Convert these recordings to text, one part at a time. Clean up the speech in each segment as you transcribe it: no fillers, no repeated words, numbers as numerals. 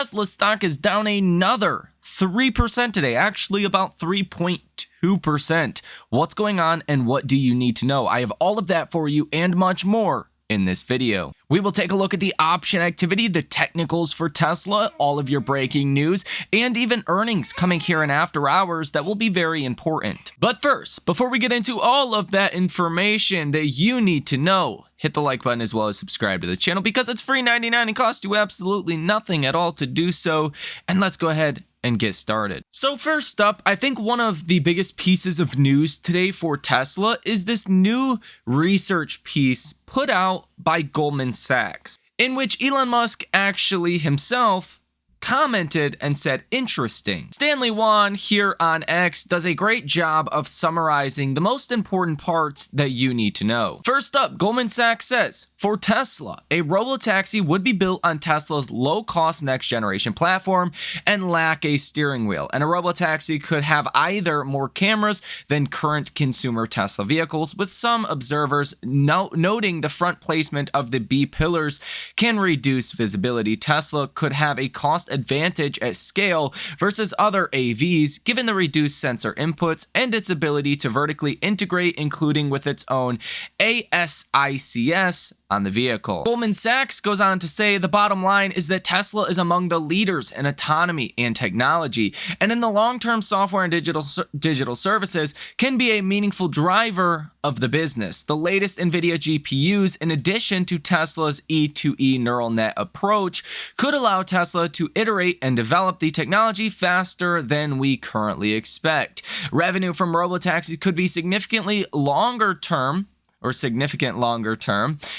Tesla stock is down another 3% today, actually about 3.2%. What's going on and what do you need to know? I have all of that for you and much more in this video. We will take a look at the option activity, the technicals for Tesla, all of your breaking news, and even earnings coming here in after hours that will be very important. But first, before we get into all of that information that you need to know, hit the like button as well as subscribe to the channel because it's free 99 and costs you absolutely nothing at all to do so. And let's go ahead and get started. So first up, I think one of the biggest pieces of news today for Tesla is this new research piece put out by Goldman Sachs, in which Elon Musk actually himself commented and said, interesting. Stanley Wan here on X does a great job of summarizing the most important parts that you need to know. First up, Goldman Sachs says, for Tesla, a robotaxi would be built on Tesla's low-cost next-generation platform and lack a steering wheel. And a robotaxi could have either more cameras than current consumer Tesla vehicles, with some observers noting the front placement of the B pillars can reduce visibility. Tesla could have a cost advantage at scale versus other AVs, given the reduced sensor inputs and its ability to vertically integrate, including with its own ASICs on the vehicle. Goldman Sachs goes on to say the bottom line is that Tesla is among the leaders in autonomy and technology, and in the long term, software and digital services can be a meaningful driver of the business. The latest NVIDIA GPUs, in addition to Tesla's E2E neural net approach, could allow Tesla to iterate and develop the technology faster than we currently expect. Revenue from robotaxis could be significant longer term,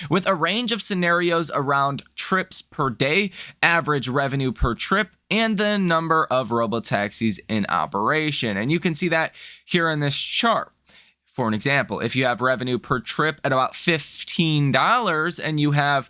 with a range of scenarios around trips per day, average revenue per trip, and the number of robotaxis in operation. And you can see that here in this chart. For an example, if you have revenue per trip at about $15 and you have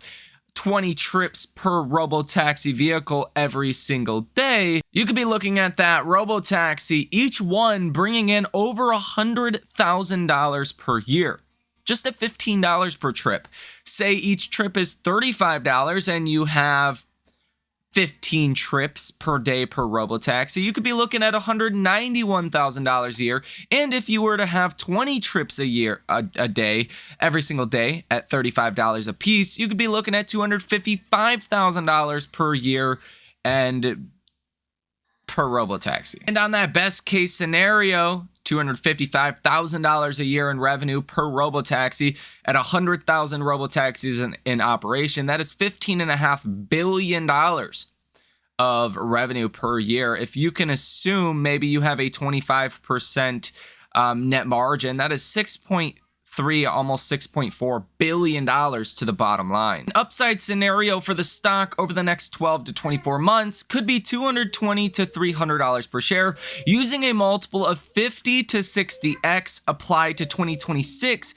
20 trips per robotaxi vehicle every single day, you could be looking at that robotaxi, each one bringing in over $100,000 per year. Just at $15 per trip. Say each trip is $35 and you have 15 trips per day per robotaxi, you could be looking at $191,000 a year. And if you were to have 20 trips a day, every single day at $35 a piece, you could be looking at $255,000 per year and per robotaxi. And on that best case scenario, $255,000 a year in revenue per robotaxi at 100,000 robotaxis in operation. That is $15.5 billion of revenue per year. If you can assume maybe you have a 25% net margin, that is almost $6.4 billion to the bottom line. An upside scenario for the stock over the next 12 to 24 months could be $220 to $300 per share, using a multiple of 50 to 60x applied to 2026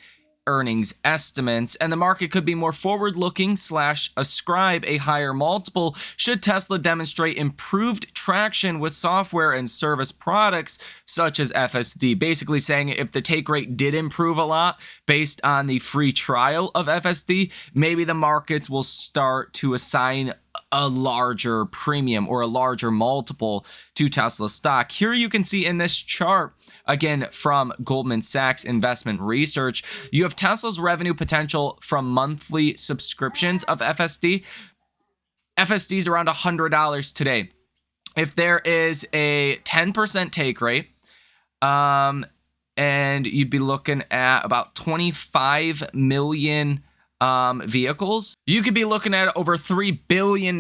earnings estimates, and the market could be more forward-looking / ascribe a higher multiple should Tesla demonstrate improved traction with software and service products such as FSD. Basically saying if the take rate did improve a lot based on the free trial of FSD, maybe the markets will start to assign a larger premium or a larger multiple to Tesla stock. Here you can see in this chart, again from Goldman Sachs Investment Research, you have Tesla's revenue potential from monthly subscriptions of FSD. FSD is around $100 today. If there is a 10% take rate, and you'd be looking at about 25 million vehicles, you could be looking at over $3 billion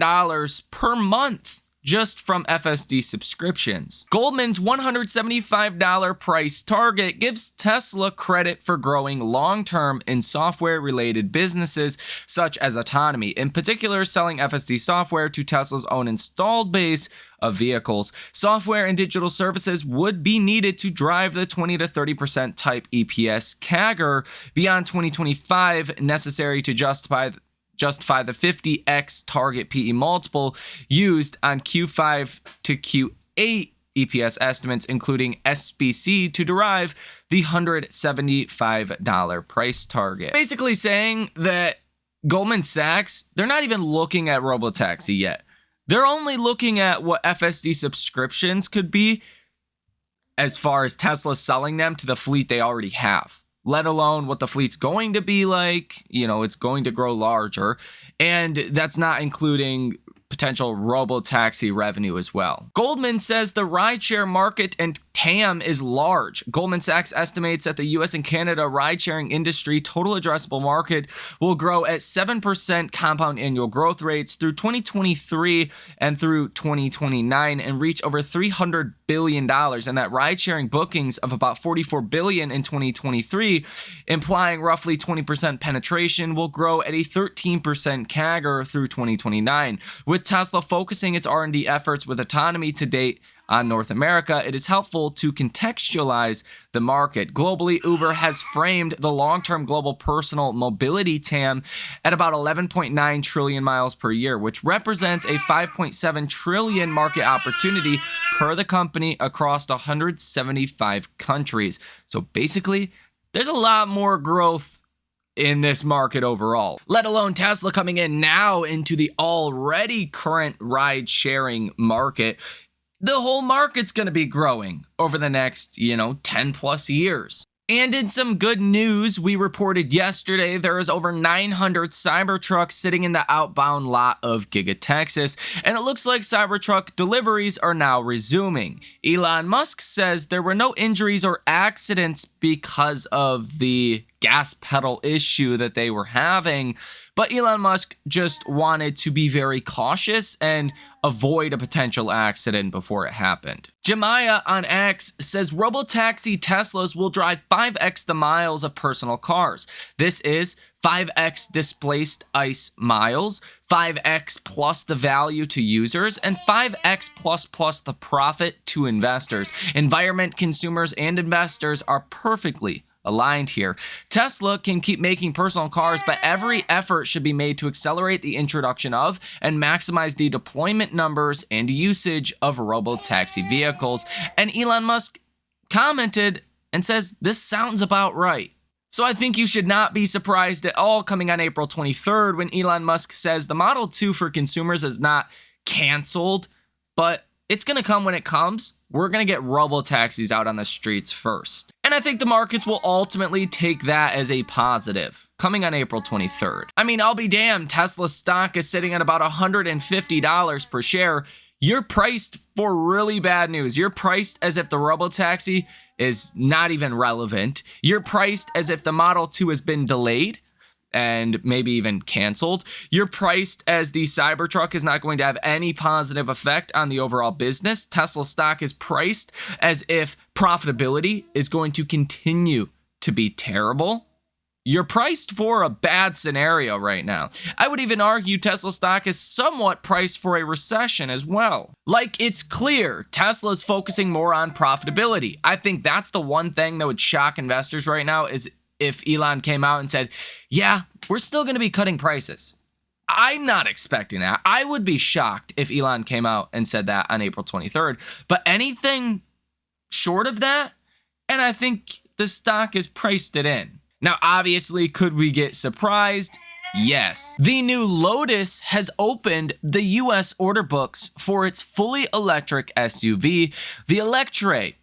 per month just from FSD subscriptions. Goldman's $175 price target gives Tesla credit for growing long-term in software-related businesses such as autonomy, in particular selling FSD software to Tesla's own installed base of vehicles. Software and digital services would be needed to drive the 20 to 30% type EPS CAGR beyond 2025 necessary to justify the 50x target PE multiple used on Q5 to Q8 EPS estimates, including SBC, to derive the $175 price target. Basically saying that Goldman Sachs, they're not even looking at robotaxi yet. They're only looking at what FSD subscriptions could be as far as Tesla selling them to the fleet they already have, let alone what the fleet's going to be like. It's going to grow larger, and that's not including potential robo-taxi revenue as well. Goldman says the rideshare market and TAM is large. Goldman Sachs estimates that the US and Canada ride-sharing industry total addressable market will grow at 7% compound annual growth rates through 2023 and through 2029 and reach over $300 billion, and that ride-sharing bookings of about $44 billion in 2023, implying roughly 20% penetration, will grow at a 13% CAGR through 2029. With Tesla focusing its R&D efforts with autonomy to date on North America, it is helpful to contextualize the market. Globally, Uber has framed the long-term global personal mobility TAM at about 11.9 trillion miles per year, which represents a 5.7 trillion market opportunity per the company across 175 countries. So basically, there's a lot more growth in this market overall, let alone Tesla coming in now into the already current ride-sharing market. The whole market's going to be growing over the next, 10 plus years. And in some good news, we reported yesterday there is over 900 Cybertrucks sitting in the outbound lot of Giga Texas, and it looks like Cybertruck deliveries are now resuming. Elon Musk says there were no injuries or accidents because of the gas pedal issue that they were having, but Elon Musk just wanted to be very cautious and avoid a potential accident before it happened. Jemiah on X says robotaxi Teslas will drive 5x the miles of personal cars. This is 5x displaced ICE miles, 5x plus the value to users, and 5x plus the profit to investors. Environment, consumers, and investors are perfectly aligned here. Tesla can keep making personal cars, but every effort should be made to accelerate the introduction of and maximize the deployment numbers and usage of robotaxi vehicles. And Elon Musk commented and says, this sounds about right. So I think you should not be surprised at all coming on April 23rd when Elon Musk says the Model 2 for consumers is not canceled, but it's going to come when it comes. We're going to get robo-taxis out on the streets first. And I think the markets will ultimately take that as a positive coming on April 23rd. I mean, I'll be damned, Tesla stock is sitting at about $150 per share. You're priced for really bad news. You're priced as if the robo-taxi is not even relevant. You're priced as if the Model 2 has been delayed and maybe even canceled. You're priced as the Cybertruck is not going to have any positive effect on the overall business. Tesla stock is priced as if profitability is going to continue to be terrible. You're priced for a bad scenario right now. I would even argue Tesla stock is somewhat priced for a recession as well. Like, it's clear Tesla's focusing more on profitability. I think that's the one thing that would shock investors right now is if Elon came out and said, yeah, we're still going to be cutting prices. I'm not expecting that. I would be shocked if Elon came out and said that on April 23rd. But anything short of that, and I think the stock is priced it in. Now, obviously, could we get surprised? Yes. The new Lotus has opened the US order books for its fully electric SUV, the Electre.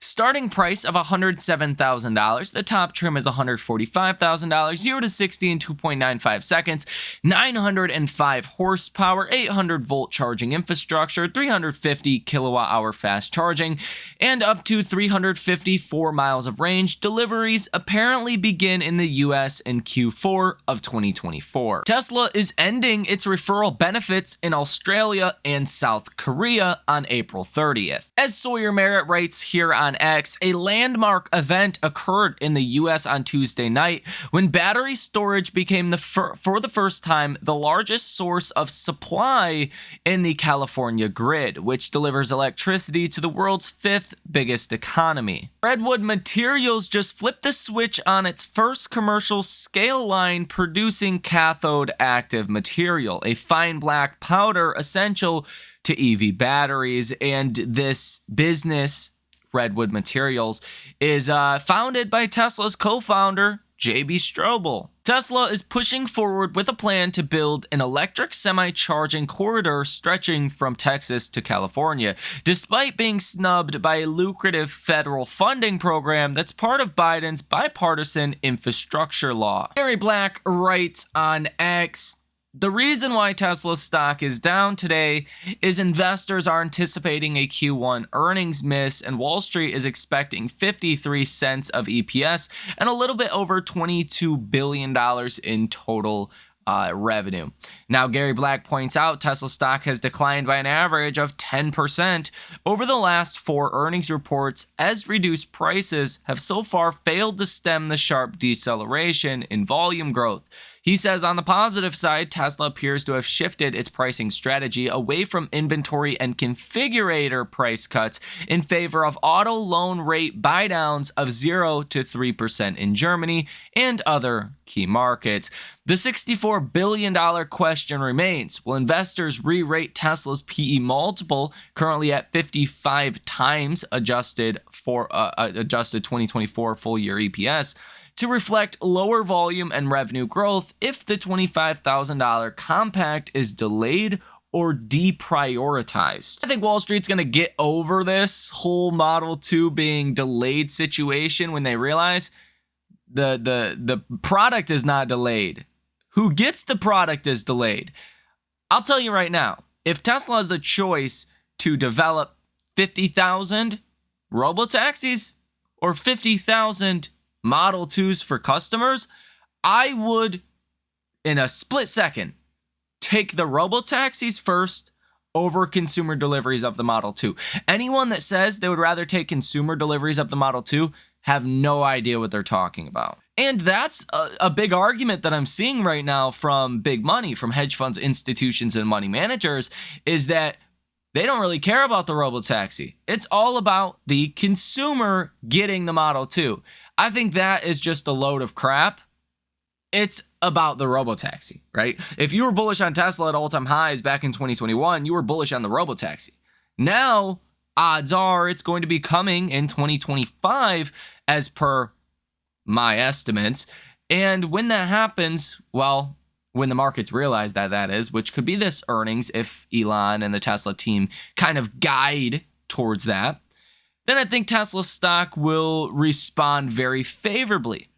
Starting price of $107,000. The top trim is $145,000. 0 to 60 in 2.95 seconds. 905 horsepower, 800 volt charging infrastructure, 350 kilowatt hour fast charging, and up to 354 miles of range. Deliveries apparently begin in the US in Q4 of 2024. Tesla is ending its referral benefits in Australia and South Korea on April 30th. As Sawyer Merritt writes here on X, a landmark event occurred in the US on Tuesday night when battery storage became for the first time the largest source of supply in the California grid, which delivers electricity to the world's fifth biggest economy. Redwood Materials just flipped the switch on its first commercial scale line producing cathode active material, a fine black powder essential to EV batteries. And this business, Redwood Materials, is founded by Tesla's co-founder, JB Strobel. Tesla is pushing forward with a plan to build an electric semi-charging corridor stretching from Texas to California, despite being snubbed by a lucrative federal funding program that's part of Biden's bipartisan infrastructure law. Gary Black writes on X, "The reason why Tesla's stock is down today is investors are anticipating a Q1 earnings miss, and Wall Street is expecting 53 cents of EPS and a little bit over $22 billion in total revenue." Now, Gary Black points out Tesla stock has declined by an average of 10% over the last 4 earnings reports, as reduced prices have so far failed to stem the sharp deceleration in volume growth. He says on the positive side, Tesla appears to have shifted its pricing strategy away from inventory and configurator price cuts in favor of auto loan rate buydowns of 0 to 3% in Germany and other key markets. The $64 billion question remains: will investors re-rate Tesla's PE multiple, currently at 55 times adjusted 2024 full-year EPS, to reflect lower volume and revenue growth if the $25,000 compact is delayed or deprioritized? I think Wall Street's going to get over this whole Model 2 being delayed situation when they realize the product is not delayed. Who gets the product is delayed. I'll tell you right now, if Tesla has the choice to develop 50,000 robotaxis or 50,000 Model 2s for customers, I would, in a split second, take the robotaxis first over consumer deliveries of the Model 2. Anyone that says they would rather take consumer deliveries of the Model 2 have no idea what they're talking about. And that's a big argument that I'm seeing right now from big money, from hedge funds, institutions, and money managers, is that they don't really care about the robotaxi. It's all about the consumer getting the Model 2. I think that is just a load of crap. It's about the robotaxi, right? If you were bullish on Tesla at all-time highs back in 2021, you were bullish on the robotaxi. Now, odds are it's going to be coming in 2025 as per my estimates. And when that happens, well, when the markets realize that is, which could be this earnings if Elon and the Tesla team kind of guide towards that, then I think Tesla stock will respond very favorably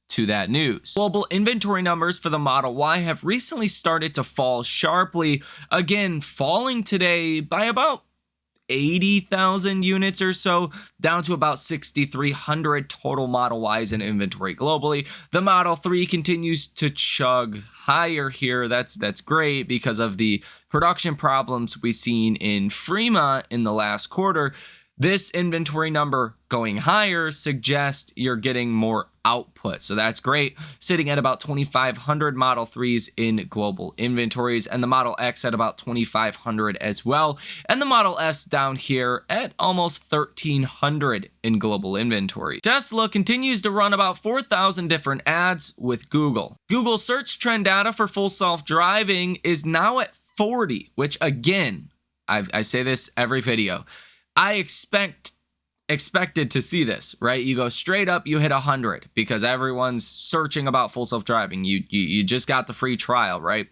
to that news. Global inventory numbers for the Model Y have recently started to fall sharply, again falling today by about 80,000 units or so, down to about 6,300 total Model Ys in inventory globally. The Model 3 continues to chug higher here. That's great because of the production problems we've seen in Fremont in the last quarter. This inventory number going higher suggests you're getting more output. So that's great. Sitting at about 2,500 Model 3s in global inventories, and the Model X at about 2,500 as well. And the Model S down here at almost 1,300 in global inventory. Tesla continues to run about 4,000 different ads with Google. Google search trend data for full self-driving is now at 40, which again, I say this every video, I expected to see this, right? You go straight up, you hit 100 because everyone's searching about full self-driving. You just got the free trial, right?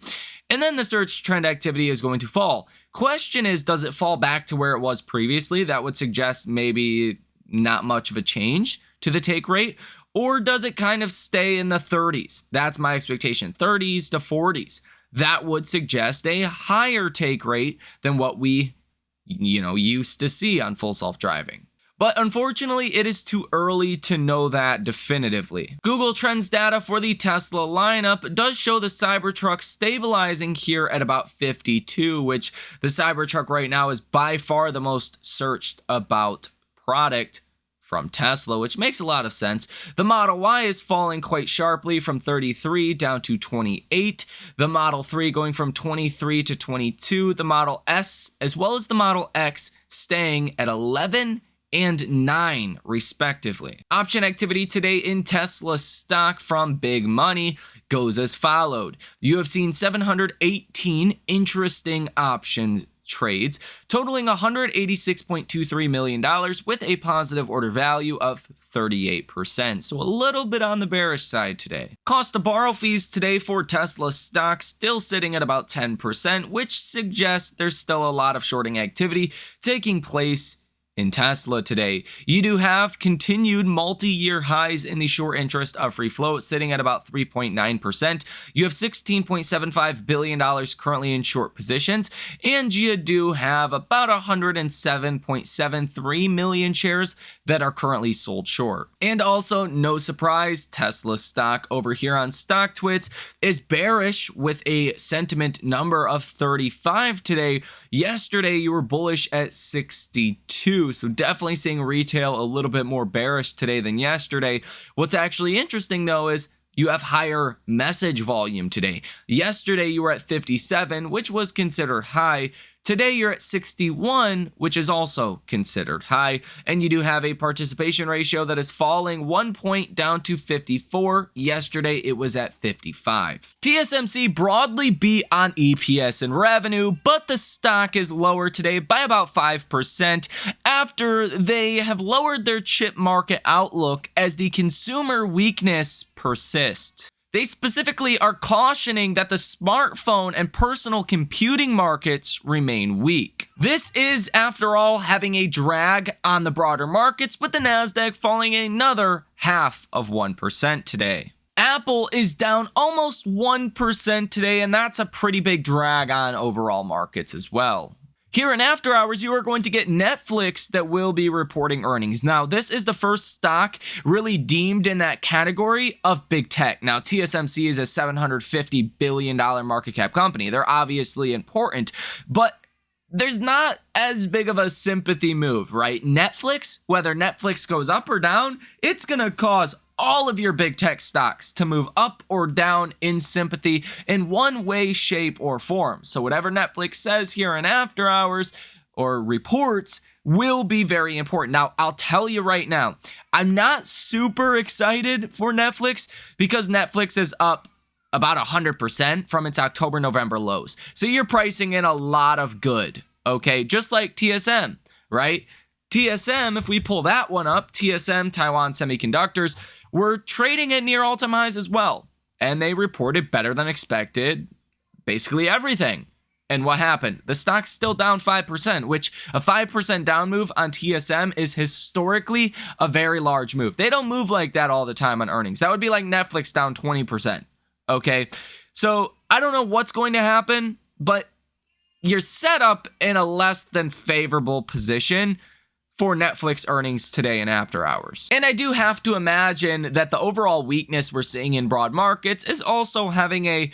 And then the search trend activity is going to fall. Question is, does it fall back to where it was previously? That would suggest maybe not much of a change to the take rate. Or does it kind of stay in the 30s? That's my expectation, 30s to 40s. That would suggest a higher take rate than what we used to see on full self-driving. But unfortunately, it is too early to know that definitively. Google Trends data for the Tesla lineup does show the Cybertruck stabilizing here at about 52, which the Cybertruck right now is by far the most searched about product from Tesla, which makes a lot of sense. The Model Y is falling quite sharply from 33 down to 28. The Model 3 going from 23 to 22. The Model S as well as the Model X staying at 11 and 9 respectively. Option activity today in Tesla stock from big money goes as followed. You have seen 718 interesting options trades, totaling $186.23 million with a positive order value of 38%. So a little bit on the bearish side today. Cost to borrow fees today for Tesla stock still sitting at about 10%, which suggests there's still a lot of shorting activity taking place in Tesla today. You do have continued multi-year highs in the short interest of free float, sitting at about 3.9%. You have $16.75 billion currently in short positions, and you do have about 107.73 million shares that are currently sold short. And also, no surprise, Tesla stock over here on StockTwits is bearish with a sentiment number of 35 today. Yesterday, you were bullish at 62. So definitely seeing retail a little bit more bearish today than yesterday. What's actually interesting though is you have higher message volume today. Yesterday you were at 57, which was considered high. Today you're at 61, which is also considered high. And you do have a participation ratio that is falling 1 point down to 54. Yesterday it was at 55. TSMC broadly beat on EPS and revenue, but the stock is lower today by about 5% after they have lowered their chip market outlook as the consumer weakness persists. They specifically are cautioning that the smartphone and personal computing markets remain weak. This is, after all, having a drag on the broader markets, with the Nasdaq falling another 0.5% today. Apple is down almost 1% today, and that's a pretty big drag on overall markets as well. Here in After Hours, you are going to get Netflix that will be reporting earnings. Now, this is the first stock really deemed in that category of big tech. Now, TSMC is a $750 billion market cap company. They're obviously important, but there's not as big of a sympathy move, right? Netflix, whether Netflix goes up or down, it's going to cause all of your big tech stocks to move up or down in sympathy in one way, shape, or form. So whatever Netflix says here in After Hours or reports will be very important. Now, I'll tell you right now, I'm not super excited for Netflix because Netflix is up about 100% from its October-November lows. So you're pricing in a lot of good, okay? Just like TSM, right? TSM, if we pull that one up, TSM, Taiwan Semiconductors, were trading at near all-time highs as well. And they reported better than expected, basically everything. And what happened? The stock's still down 5%, which a 5% down move on TSM is historically a very large move. They don't move like that all the time on earnings. That would be like Netflix down 20%, okay? So I don't know what's going to happen, but you're set up in a less than favorable position for Netflix earnings today and After Hours. And I do have to imagine that the overall weakness we're seeing in broad markets is also having a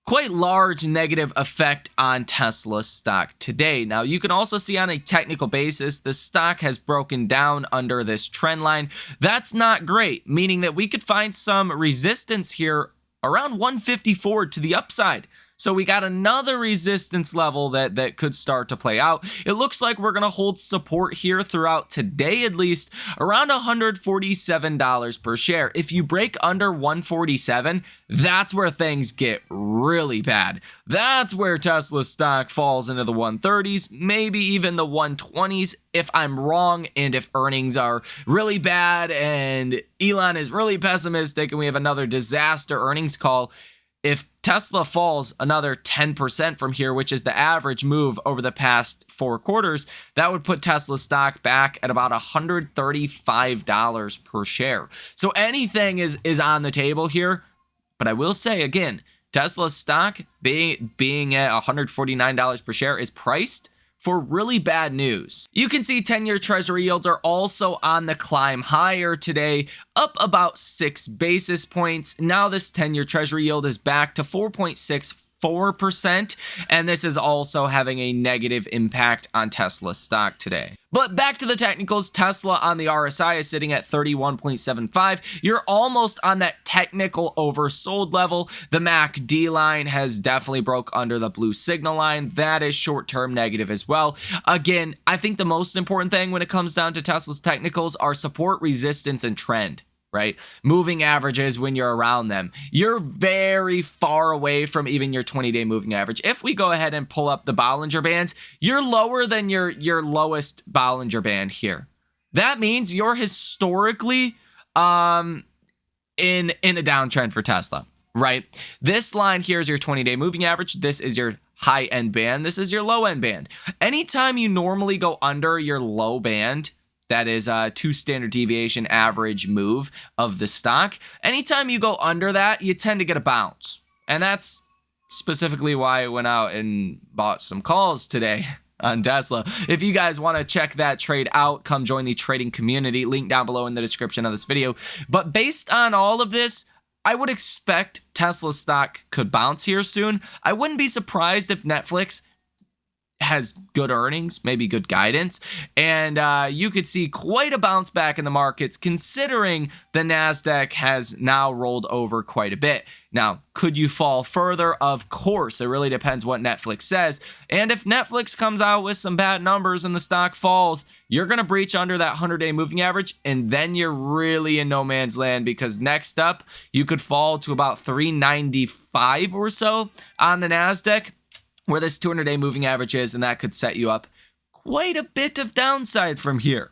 quite large negative effect on Tesla stock today. Now, you can also see on a technical basis, the stock has broken down under this trend line. That's not great, meaning that we could find some resistance here around 154 to the upside. So we got another resistance level that could start to play out. It looks like we're going to hold support here throughout today, at least around $147 per share. If you break under 147, that's where things get really bad. That's where Tesla stock falls into the 130s, maybe even the 120s if I'm wrong, and if earnings are really bad and Elon is really pessimistic and we have another disaster earnings call. If Tesla falls another 10% from here, which is the average move over the past 4 quarters, that would put Tesla stock back at about $135 per share. So anything is on the table here. But I will say again, Tesla stock being at $149 per share is priced for really bad news. You can see 10-year treasury yields are also on the climb higher today, up about 6 basis points. Now this 10-year treasury yield is back to 4.64%, and this is also having a negative impact on Tesla stock today. But back to the technicals, Tesla on the RSI is sitting at 31.75. You're almost on that technical oversold level. The MACD line has definitely broke under the blue signal line. That is short-term negative as well. Again, I think the most important thing when it comes down to Tesla's technicals are support, resistance, and trend. right? Moving averages when you're around them. You're very far away from even your 20-day moving average. If we go ahead and pull up the Bollinger Bands, you're lower than your lowest Bollinger Band here. That means you're historically in a downtrend for Tesla, right? This line here is your 20-day moving average. This is your high-end band. This is your low-end band. Anytime you normally go under your low band, that is a 2 standard deviation average move of the stock. Anytime you go under that, you tend to get a bounce. And that's specifically why I went out and bought some calls today on Tesla. If you guys want to check that trade out, come join the trading community. Link down below in the description of this video. But based on all of this, I would expect Tesla stock could bounce here soon. I wouldn't be surprised if Netflix has good earnings, maybe good guidance, and you could see quite a bounce back in the markets considering the NASDAQ has now rolled over quite a bit. Now, could you fall further? Of course. It really depends what Netflix says. And if Netflix comes out with some bad numbers and the stock falls, you're going to breach under that 100-day moving average, and then you're really in no man's land because next up, you could fall to about 395 or so on the NASDAQ, where this 200-day moving average is, and that could set you up quite a bit of downside from here.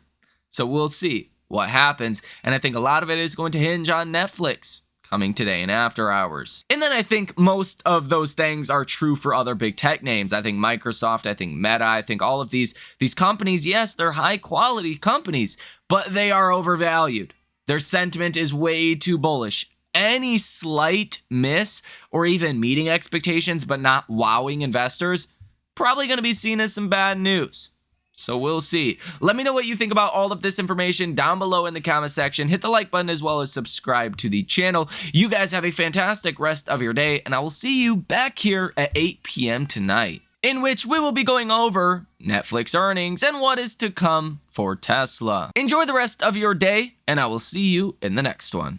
So we'll see what happens, and I think a lot of it is going to hinge on Netflix coming today in after hours. And then I think most of those things are true for other big tech names. I think Microsoft, I think Meta, I think all of these companies, yes, they're high-quality companies, but they are overvalued. Their sentiment is way too bullish. Any slight miss or even meeting expectations but not wowing investors, probably going to be seen as some bad news. So we'll see. Let me know what you think about all of this information down below in the comment section. Hit the like button as well as subscribe to the channel. You guys have a fantastic rest of your day, and I will see you back here at 8 p.m. tonight, in which we will be going over Netflix earnings and what is to come for Tesla. Enjoy the rest of your day, and I will see you in the next one.